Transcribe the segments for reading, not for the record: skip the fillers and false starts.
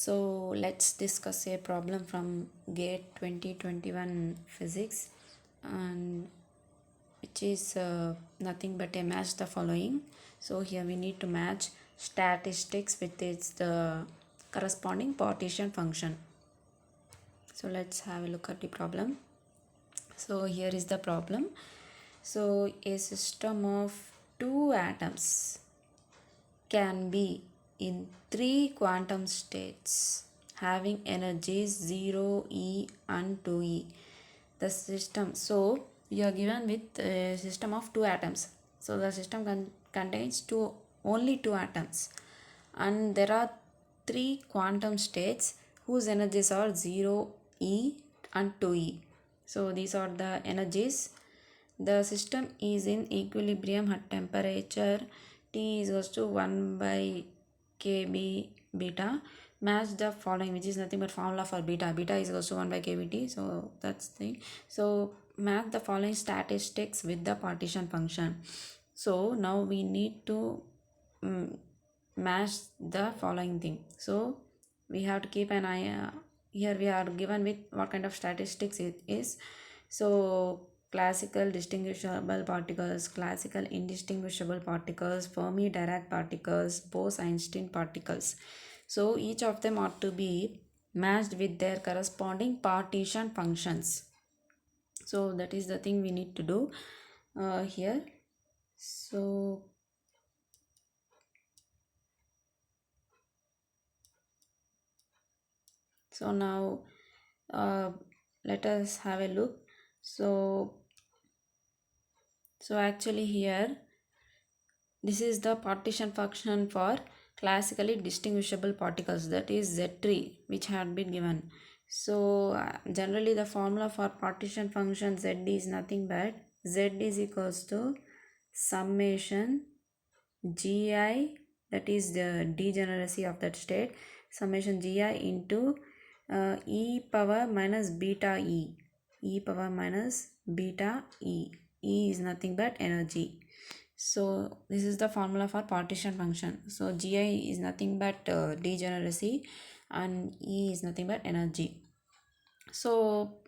So let's discuss a problem from GATE 2021 physics, and which is nothing but a match the following. So here we need to match statistics with its the corresponding partition function. So let's have a look at the problem. So here is the problem. So a system of two atoms can be in three quantum states having energies 0, E and 2E. The system, so you are given with a system of two atoms. So the system contains only two atoms, and there are three quantum states whose energies are 0, E and 2E. So these are the energies. The system is in equilibrium at temperature T is equals to 1 by kb beta. Match the following, which is nothing but formula for beta. Beta is equals to 1 by kbt. So that's the thing. So match the following statistics with the partition function. So now we need to match the following thing. So we have to keep an eye. Here we are given with what kind of statistics it is. So classical distinguishable particles, classical indistinguishable particles, Fermi Dirac particles, Bose-Einstein particles. So each of them ought to be matched with their corresponding partition functions. So that is the thing we need to do here. So now let us have a look. So actually here this is the partition function for classically distinguishable particles, that is Z3, which had been given. So generally the formula for partition function Z is nothing but Z is equals to summation Gi, that is the degeneracy of that state, summation Gi into e power minus beta e power minus beta e is nothing but energy. So this is the formula for partition function. So Gi is nothing but degeneracy and E is nothing but energy. So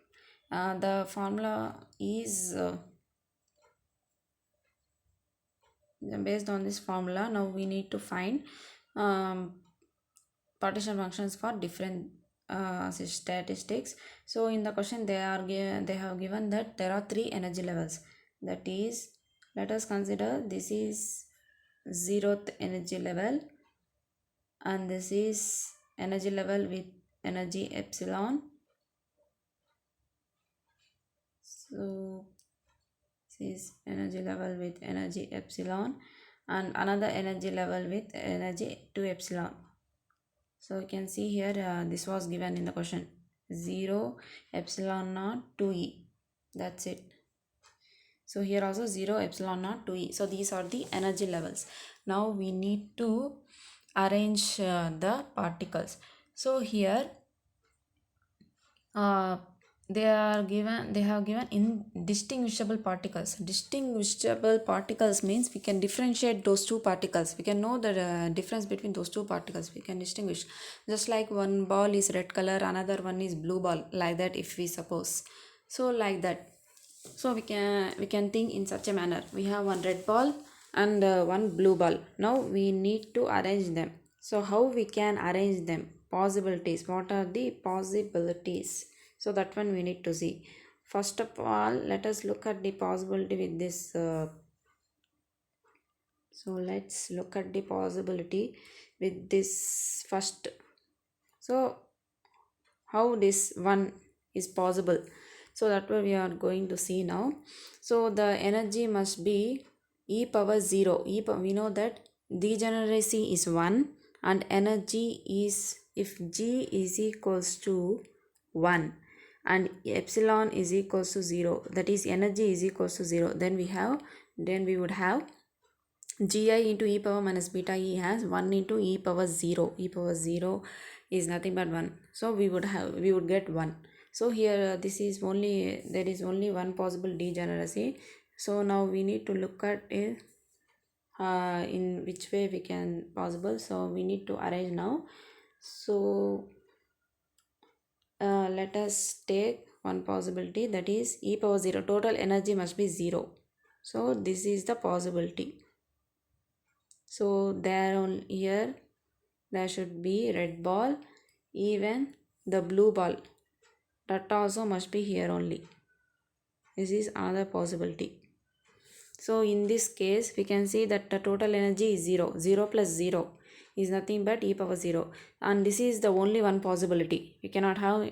the formula is based on this formula. Now we need to find partition functions for different statistics. So in the question they have given that there are three energy levels. That is, let us consider this is 0th energy level, and this is energy level with energy epsilon. So this is energy level with energy epsilon, and another energy level with energy 2 epsilon. So you can see here this was given in the question, 0 epsilon naught 2e. That's it. So here also 0 epsilon naught 2e. So these are the energy levels. Now we need to arrange the particles. So here they have given indistinguishable particles. Distinguishable particles means we can differentiate those two particles. We can know the difference between those two particles. We can distinguish, just like one ball is red color, another one is blue ball, like that if we suppose. So like that, so we can think in such a manner. We have one red ball and one blue ball. Now we need to arrange them. So how we can arrange them? Possibilities. What are the possibilities? So that one we need to see. First of all, let us look at the possibility with this. So let's look at the possibility with this first. So how this one is possible? So that what we are going to see now. So the energy must be e power 0. We know that degeneracy is 1 and energy is, if G is equals to 1 and epsilon is equals to 0, that is energy is equals to 0, then we would have Gi into e power minus beta e has 1 into e power 0. E power 0 is nothing but 1. So we would get 1. So here there is only one possible degeneracy. So now we need to look at it in which way we can possible. So we need to arrange now. So let us take one possibility, that is e power 0. Total energy must be 0. So this is the possibility. So there on here there should be red ball, even the blue ball, that also must be here only. This is another possibility. So in this case we can see that the total energy is 0. 0 plus 0 is nothing but e power 0, and this is the only one possibility. We cannot have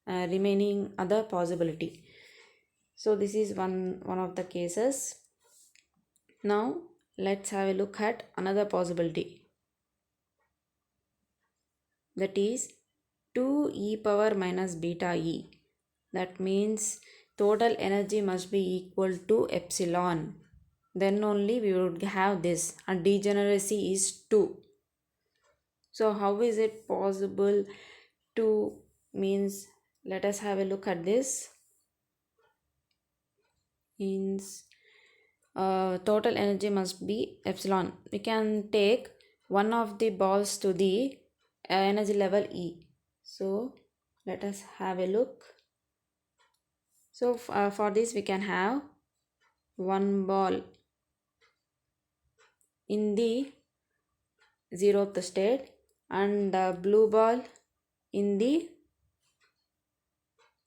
remaining other possibility. So this is one of the cases. Now let's have a look at another possibility, that is 2 e power minus beta e. That means total energy must be equal to epsilon. Then only we would have this, and degeneracy is 2. So how is it possible to means, let us have a look at this. Means total energy must be epsilon. We can take one of the balls to the energy level E. So let us have a look. So for this we can have one ball in the 0th state and the blue ball in the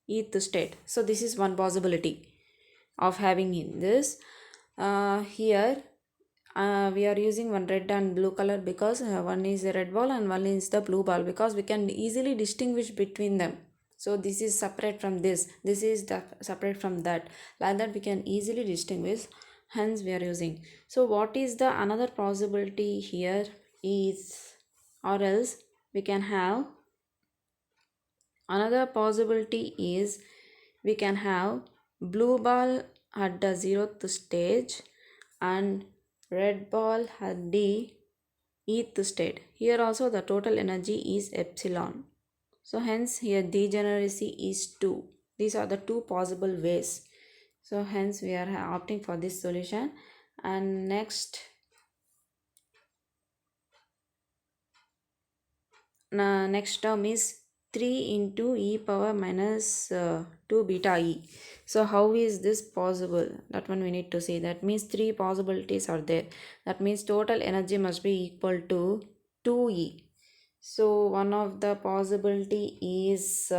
eth state. So this is one possibility of having in this. Here we are using one red and blue color because one is the red ball and one is the blue ball, because we can easily distinguish between them. So this is separate from this, this is the separate from that, like that we can easily distinguish, hence we are using. So what is the another possibility here is, or else we can have another possibility is, we can have blue ball at the 0th stage and red ball at the eth state. Here also the total energy is epsilon. So hence here degeneracy is 2. These are the two possible ways. So hence we are opting for this solution. And next term is 3 into e power minus 2 beta e. So how is this possible? That one we need to see. That means 3 possibilities are there. That means total energy must be equal to 2e. So one of the possibility is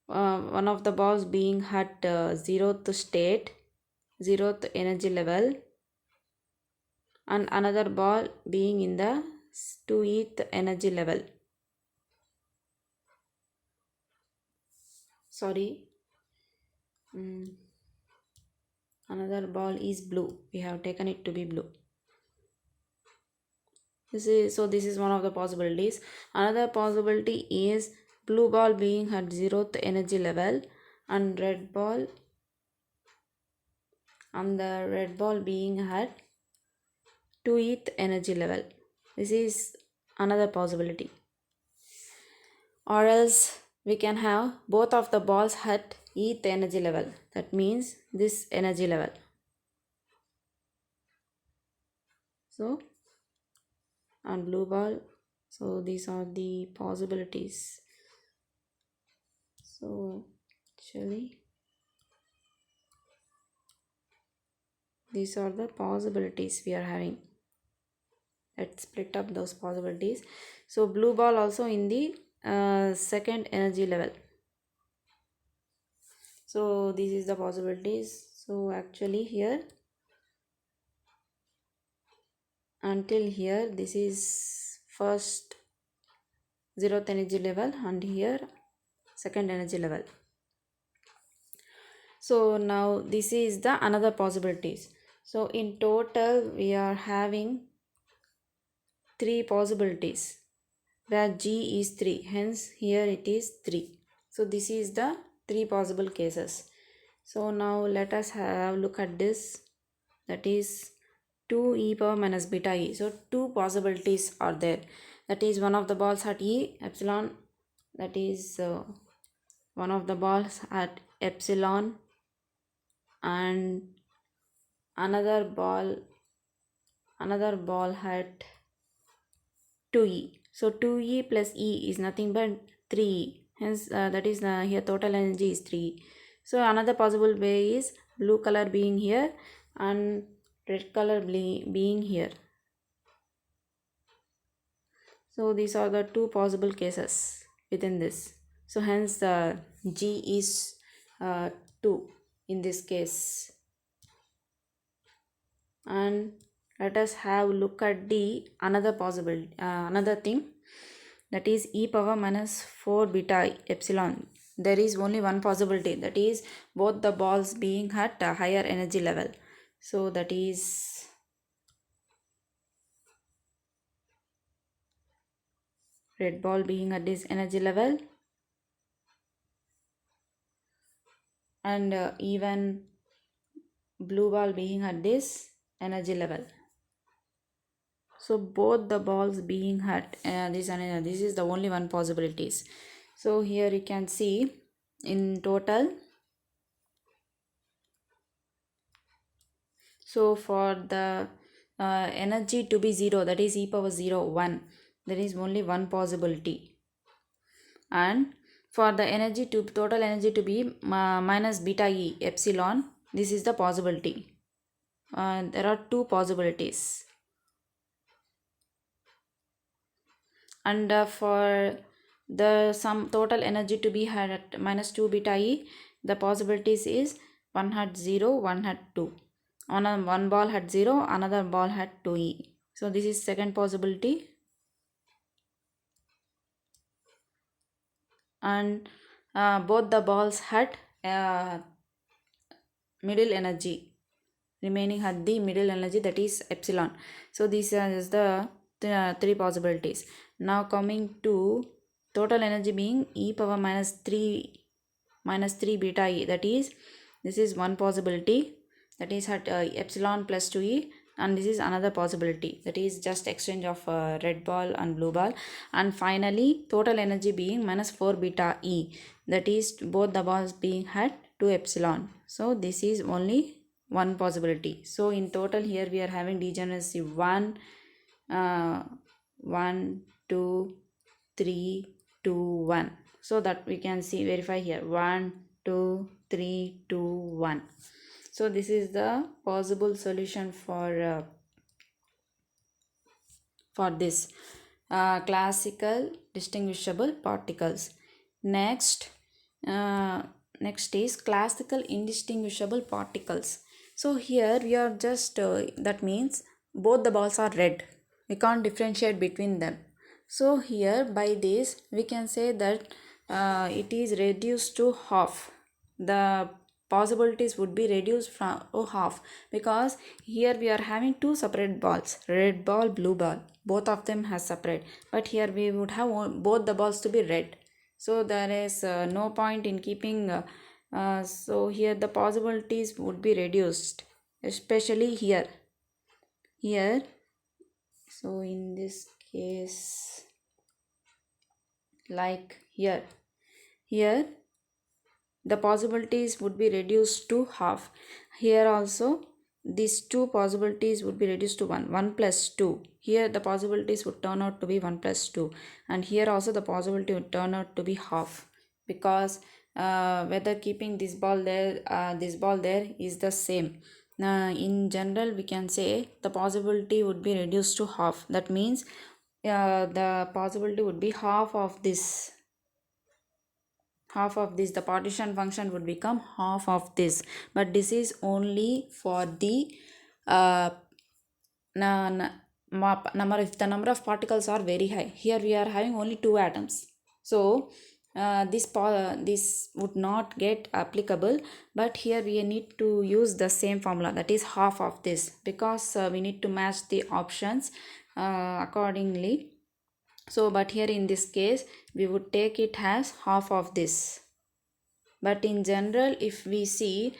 one of the balls being at 0th state, 0th energy level, and another ball being in the 2th energy level. Sorry, another ball is blue. We have taken it to be blue. This is one of the possibilities. Another possibility is blue ball being at 0th energy level and red ball being at 2th energy level. This is another possibility. Or else we can have both of the balls at eth energy level. That means this energy level. So and blue ball. So these are the possibilities. So actually these are the possibilities we are having. Let's split up those possibilities. So blue ball also in the second energy level. So this is the possibilities. So actually here until here this is first 0th energy level and here second energy level. So now this is the another possibilities. So in total we are having 3 possibilities where G is 3, hence here it is 3. So this is the 3 possible cases. So now let us have a look at this, that is 2 e power minus beta e. So 2 possibilities are there, that is one of the balls at e epsilon, that is one of the balls at epsilon and another ball another ball had 2e. So 2e plus e is nothing but 3e. Hence, that is here total energy is 3. So another possible way is blue color being here and red color being here. So these are the two possible cases within this. So hence the G is 2 in this case. And let us have look at the another possible another thing, that is e power minus 4 beta epsilon. There is only one possibility, that is both the balls being at a higher energy level. So that is red ball being at this energy level and even blue ball being at this energy level. So both the balls being at this is the only one possibilities. So here you can see in total. So for the energy to be 0, that is e power 0 1, there is only one possibility. And for the energy to total energy to be minus beta e epsilon, this is the possibility. There are two possibilities. And for the sum total energy to be had at minus 2 beta e, the possibilities is one had 0, one had 2. One ball had 0, another ball had 2e. So this is second possibility. And both the balls had middle energy, remaining had the middle energy, that is epsilon. So these are just the three possibilities. Now coming to total energy being e power minus 3 beta e, that is this is one possibility, that is at epsilon plus 2e. And this is another possibility, that is just exchange of red ball and blue ball. And finally total energy being minus 4 beta e, that is both the balls being had 2 epsilon. So this is only one possibility. So in total here we are having degeneracy 1 1 2 3 2 1. So that we can see verify here 1 2 3 2 1. So this is the possible solution for this classical distinguishable particles. Next next is classical indistinguishable particles. So here we are just that means both the balls are red, we can't differentiate between them. So here by this we can say that it is reduced to half. The possibilities would be reduced from half, because here we are having two separate balls, red ball, blue ball, both of them has separate, but here we would have both the balls to be red. So there is no point in keeping so here the possibilities would be reduced, especially here. So in this case, like here the possibilities would be reduced to half. Here also these two possibilities would be reduced to 1 plus 2. Here the possibilities would turn out to be 1 plus 2, and here also the possibility would turn out to be half, because whether keeping this ball there is the same. In general we can say the possibility would be reduced to half. That means the possibility would be half of this, the partition function would become half of this. But this is only for the number, if the number of particles are very high. Here we are having only 2 atoms, so this would not get applicable. But here we need to use the same formula, that is half of this, because we need to match the options accordingly. So but here in this case we would take it as half of this. But in general if we see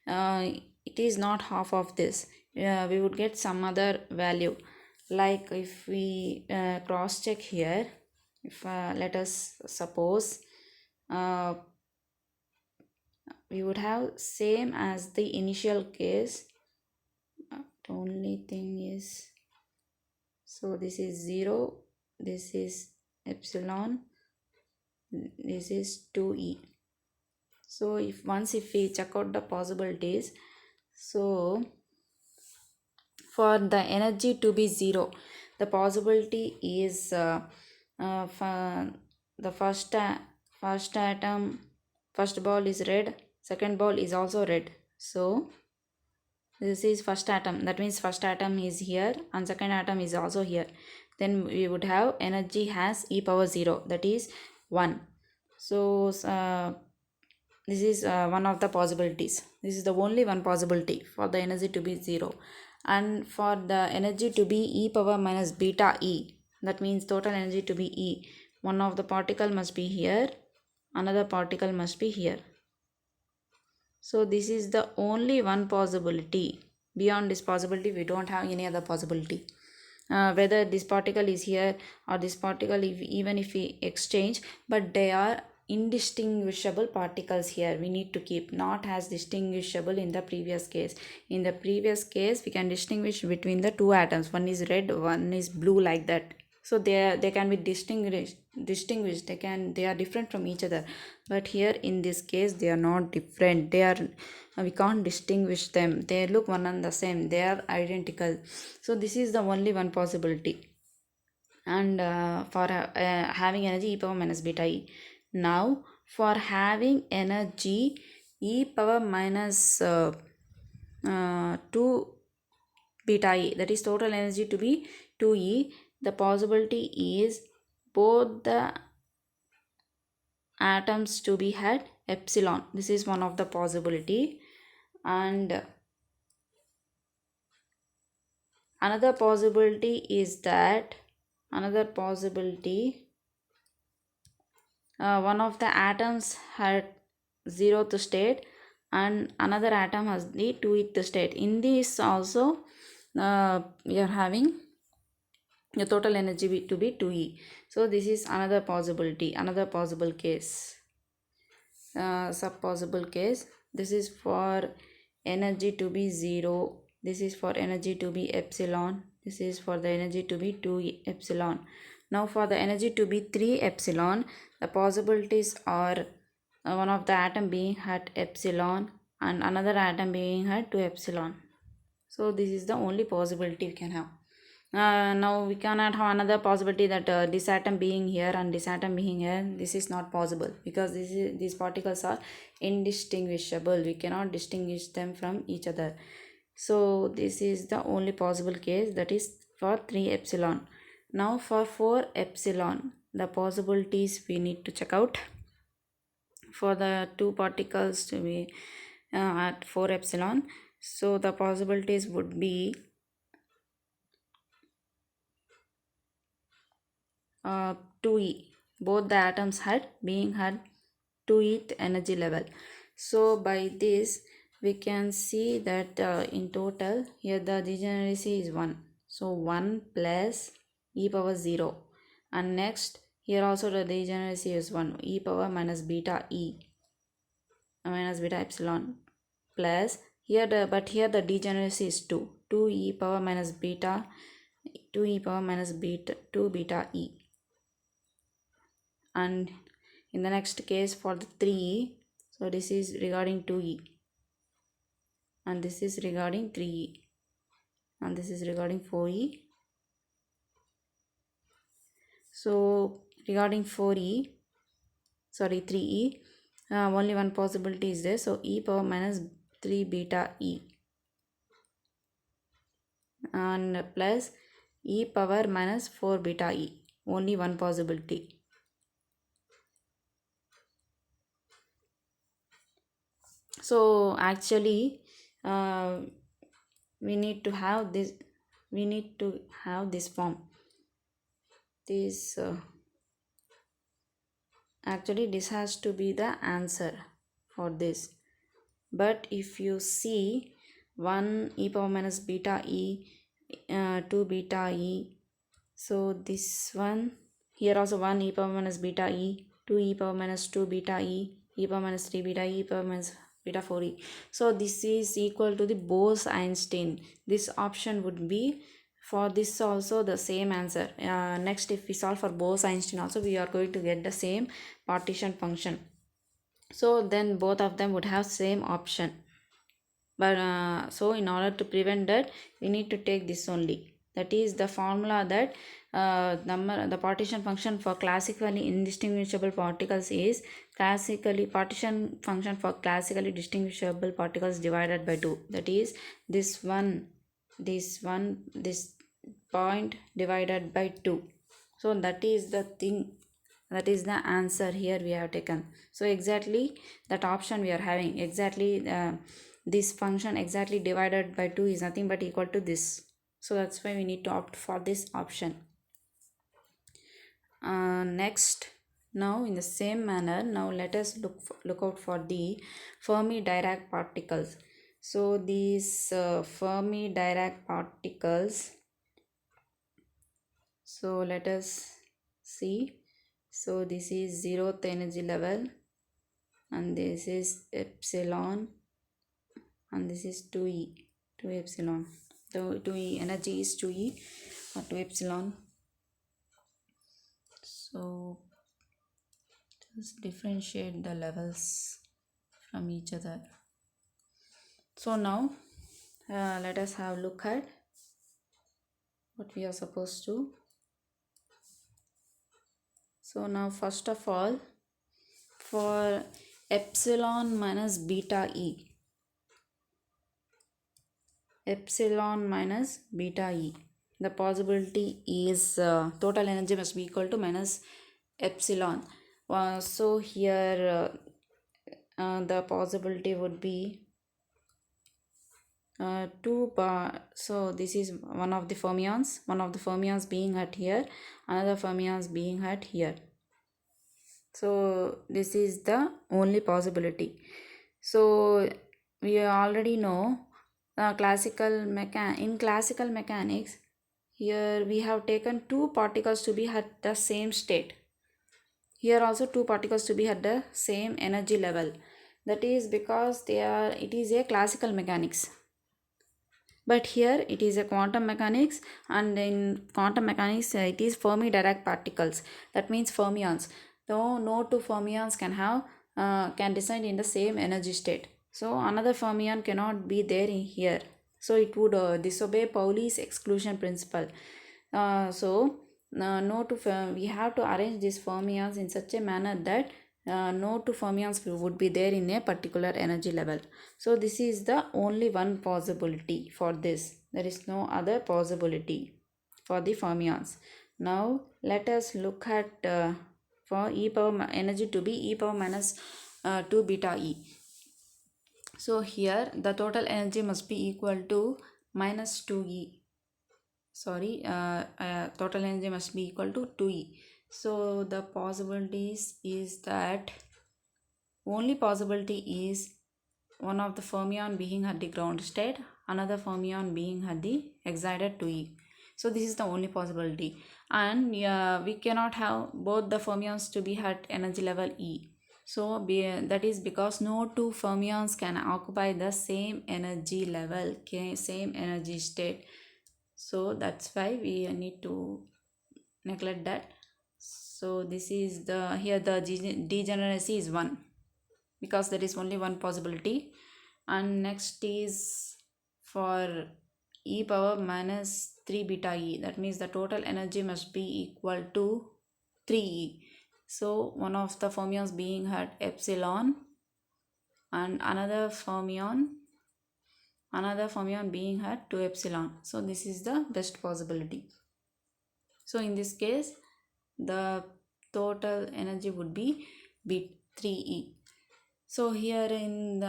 it is not half of this, we would get some other value. Like if we cross check here, if let us suppose we would have same as the initial case. The only thing is So this is 0, this is epsilon, this is 2e. So if we check out the possibilities, so for the energy to be 0, the possibility is the first atom, first ball is red, second ball is also red. So this is first atom, that means first atom is here and second atom is also here. Then we would have energy has e power 0, that is 1. So this is one of the possibilities. This is the only one possibility for the energy to be 0. And for the energy to be e power minus beta e, that means total energy to be e, one of the particle must be here, another particle must be here. So this is the only one possibility. Beyond this possibility, we don't have any other possibility. Whether this particle is here or this particle, even if we exchange, but they are indistinguishable particles here. We need to keep, not as distinguishable in the previous case. In the previous case, we can distinguish between the two atoms. One is red, one is blue, like that. So they can be distinguished. They are different from each other. But here in this case, they are not different. We can't distinguish them. They look one and the same. They are identical. So this is the only one possibility. And for having energy e power minus beta e. Now for having energy e power minus 2 beta e, that is total energy to be 2e, the possibility is both the atoms to be had epsilon. This is one of the possibility. And another possibility is that one of the atoms had 0th state and another atom has the 2th state. In this also we are having the total energy to be 2e. So this is another possibility, another possible case, sub-possible case. This is for energy to be 0, this is for energy to be epsilon, this is for the energy to be 2 epsilon. Now for the energy to be 3 epsilon, the possibilities are one of the atom being at epsilon and another atom being at 2 epsilon. So this is the only possibility we can have. Now we cannot have another possibility that this atom being here and this atom being here. This is not possible because these particles are indistinguishable. We cannot distinguish them from each other. So this is the only possible case, that is for 3 epsilon. Now for 4 epsilon, the possibilities we need to check out. For the two particles to be at 4 epsilon, so the possibilities would be 2e. Both the atoms had 2e energy level. So by this we can see that in total here the degeneracy is 1. So 1 plus e power 0, and next here also the degeneracy is 1, e power minus beta e minus beta epsilon, plus here the degeneracy is 2 e power minus beta 2 e power minus beta 2 beta e. And in the next case for the 3e, so this is regarding 2e and this is regarding 3e and this is regarding 4e. So regarding 3e, only one possibility is there, so e power minus 3 beta e and plus e power minus 4 beta e, only one possibility. So actually we need to have this form. This actually this has to be the answer for this. But if you see 1 e power minus beta e 2 beta e, so this one here also 1 e power minus beta e 2 e power minus 2 beta e power minus 3 beta e power minus beta 4e. So this is equal to the Bose-Einstein. This option would be For this also the same answer. Next, if we solve for Bose-Einstein also, we are going to get the same partition function. So then both of them would have same option. But so in order to prevent that, we need to take this only. That is the formula that the partition function for classically indistinguishable particles is classically partition function for classically distinguishable particles divided by 2. That is this one, this point divided by 2. So that is the thing, that is the answer here we have taken. So exactly that option we are having, exactly this function exactly divided by 2 is nothing but equal to this. So that's why we need to opt for this option. Next, now in the same manner, now let us look out for the Fermi-Dirac particles. So these Fermi-Dirac particles, so let us see. So this is 0th energy level, and this is epsilon, and this is 2e, 2 epsilon. So 2e energy is 2e or 2 epsilon. So just differentiate the levels from each other. So now let us have a look at what we are supposed to. So now first of all, for epsilon minus beta e, epsilon minus beta e, the possibility is total energy must be equal to minus epsilon. So here the possibility would be 2 bar. So this is one of the fermions being at here, another fermions being at here. So this is the only possibility. So we already know in classical mechanics, here we have taken two particles to be at the same state. Here also two particles to be at the same energy level. That is because it is a classical mechanics. But here it is a quantum mechanics, and in quantum mechanics it is Fermi-Dirac particles. That means fermions. So no two fermions can reside in the same energy state. So another fermion cannot be there in here. So it would disobey Pauli's exclusion principle. We have to arrange these fermions in such a manner that no two fermions would be there in a particular energy level. So this is the only one possibility for this. There is no other possibility for the fermions. Now let us look at for e power energy to be e power minus 2 beta e. So here the total energy must be equal to minus 2e. Total energy must be equal to 2e. So the possibilities is that only possibility is one of the fermion being at the ground state, another fermion being at the excited 2e. So this is the only possibility, and we cannot have both the fermions to be at energy level E. So that is because no two fermions can occupy the same energy level, same energy state. So that's why we need to neglect that. So this is here the degeneracy is 1, because there is only one possibility. And next is for e power minus 3 beta e. That means the total energy must be equal to 3e. So one of the fermions being at epsilon, and another fermion being at 2 epsilon. So this is the best possibility. So in this case the total energy would be 3e. So here in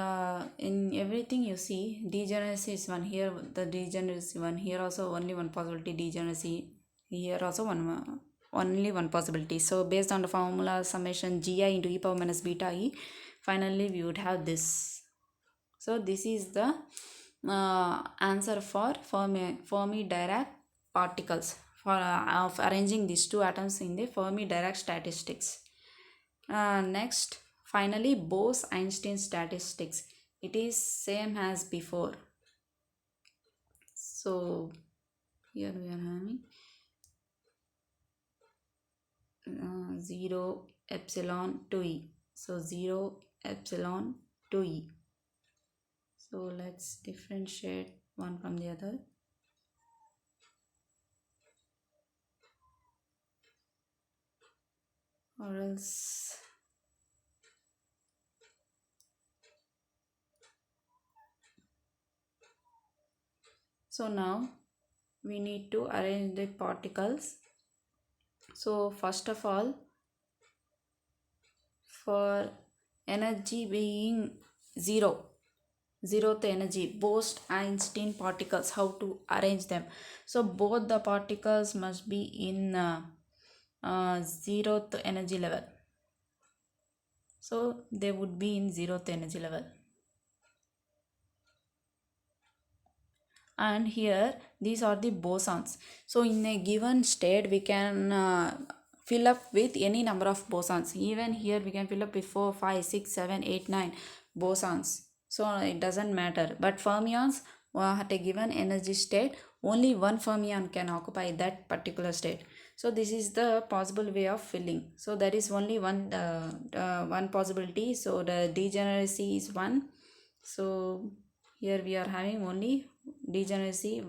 everything you see degeneracy is 1. Here the degeneracy 1. Here also only one possibility degeneracy. Here also only one possibility. So based on the formula summation gi into e power minus beta e, finally we would have this. So this is the answer for Fermi-Dirac particles, for of arranging these two atoms in the Fermi-Dirac statistics. Next, finally, Bose-Einstein statistics. It is same as before. So here we are having 0 epsilon to e, so 0 epsilon to e. So let's differentiate one from the other. Or else so now we need to arrange the particles. So first of all, for energy being 0, zeroth energy, Bose-Einstein particles, how to arrange them? So both the particles must be in zeroth energy level, so they would be in zeroth energy level. And here these are the bosons. So in a given state we can fill up with any number of bosons. Even here we can fill up with 4, 5, 6, 7, 8, 9 bosons, so it doesn't matter. But fermions, at a given energy state, only one fermion can occupy that particular state. So this is the possible way of filling. So there is only one possibility, so the degeneracy is 1. So here we are having only degeneracy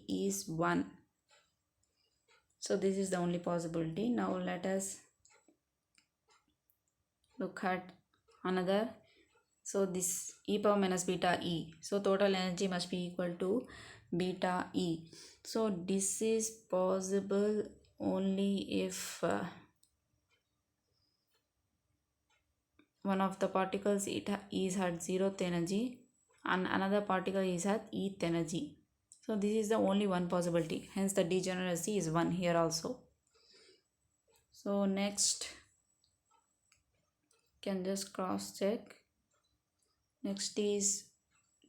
is 1. So this is the only possibility. Now let us look at another. So this e power minus beta e, so total energy must be equal to beta e. So this is possible only if one of the particles is at 0th energy and another particle is at eth energy. So this is the only one possibility, hence the degeneracy is 1 here also. So next can just cross check. Next is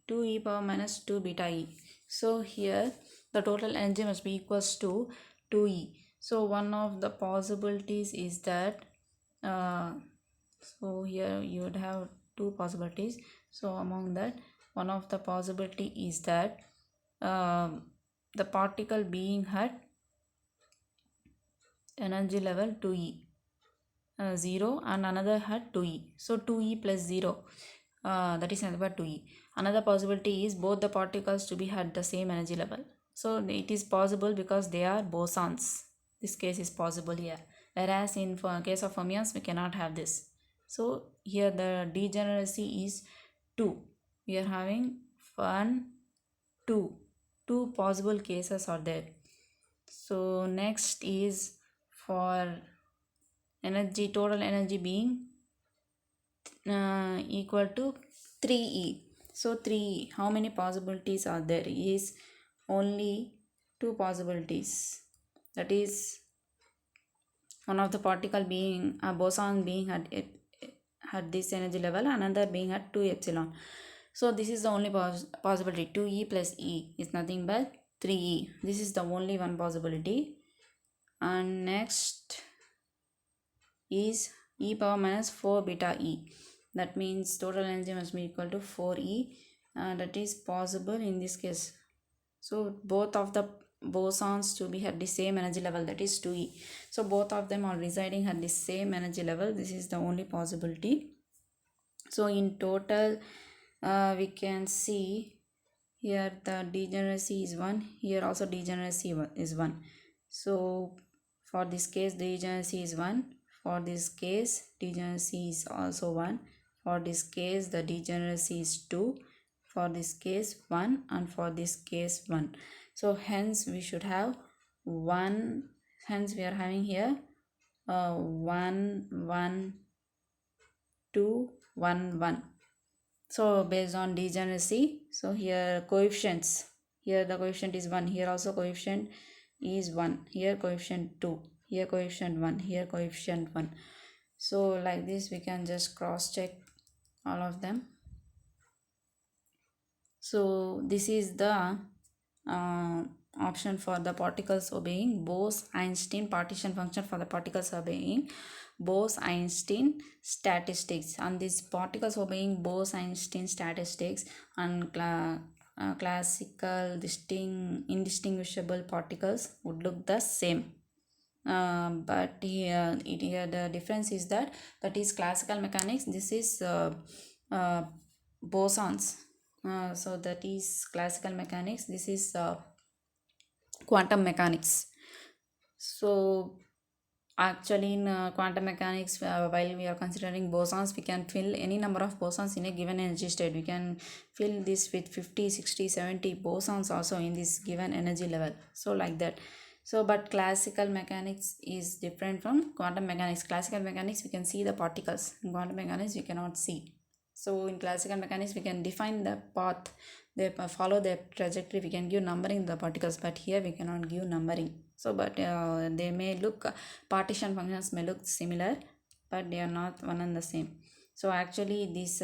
2 e power minus 2 beta e. So here the total energy must be equals to 2e. So one of the possibilities is that so here you would have two possibilities. So among that, one of the possibility is that the particle being at energy level 2e 0 and another at 2e. So 2e plus 0, that is nothing but 2e. Another possibility is both the particles to be at the same energy level. So it is possible because they are bosons. This case is possible here. Whereas in case of fermions, we cannot have this. So here the degeneracy is 2. We are having 1, 2. Two possible cases are there. So next is for energy, total energy being equal to 3e. So 3e, how many possibilities are there? Is only two possibilities. That is one of the particle being a boson being at this energy level, another being at 2 epsilon. So this is the only possibility. 2e plus e is nothing but 3e. This is the only one possibility. And next is e power minus 4 beta e. That means total energy must be equal to 4e. That is possible in this case. So both of the bosons to be at the same energy level, that is 2e. So both of them are residing at the same energy level. This is the only possibility. So in total we can see here the degeneracy is 1, here also degeneracy is 1. So for this case degeneracy is 1, for this case degeneracy is also 1, for this case the degeneracy is 2, for this case 1, and for this case 1. So hence we should have 1, hence we are having here 1 1 2 1 1. So based on degeneracy, so here coefficients, here the coefficient is 1, here also coefficient is 1, here coefficient 2, here coefficient 1, here coefficient 1. So like this we can just cross check all of them. So this is the option for the particles obeying Bose-Einstein partition function for the particles obeying Bose-Einstein statistics. And these particles obeying Bose-Einstein statistics and classical indistinguishable particles would look the same. But here the difference is that is classical mechanics, this is bosons. So that is classical mechanics, this is quantum mechanics. So actually in quantum mechanics, while we are considering bosons, we can fill any number of bosons in a given energy state. We can fill this with 50, 60, 70 bosons also in this given energy level, so like that. So but classical mechanics is different from quantum mechanics. Classical mechanics we can see the particles, in quantum mechanics we cannot see. So in classical mechanics we can define the path, they follow their trajectory, we can give numbering the particles, but here we cannot give numbering. So but they may look, partition functions may look similar, but they are not one and the same. So actually this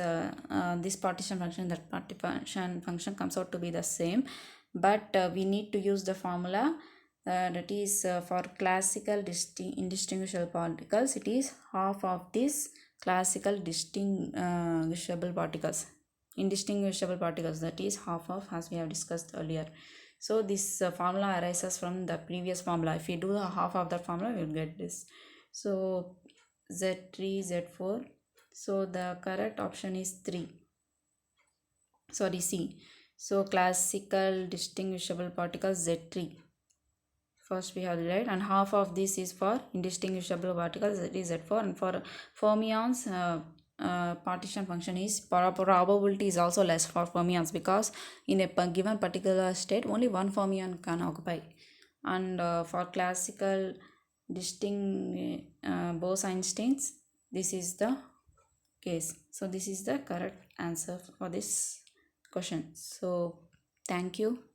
partition function, that partition function comes out to be the same, but we need to use the formula, that is for classical indistinguishable particles, it is half of this classical distinguishable particles, indistinguishable particles, that is half of, as we have discussed earlier. So this formula arises from the previous formula. If we do the half of that formula, we will get this. So Z3, Z4. So the correct option is 3. Sorry, C. So classical distinguishable particles Z3. First we have the right, and half of this is for indistinguishable particles, that is Z4. And for fermions, partition function is probability is also less for fermions, because in a given particular state only one fermion can occupy. And for classical Bose-Einsteins, this is the case. So this is the correct answer for this question. So thank you.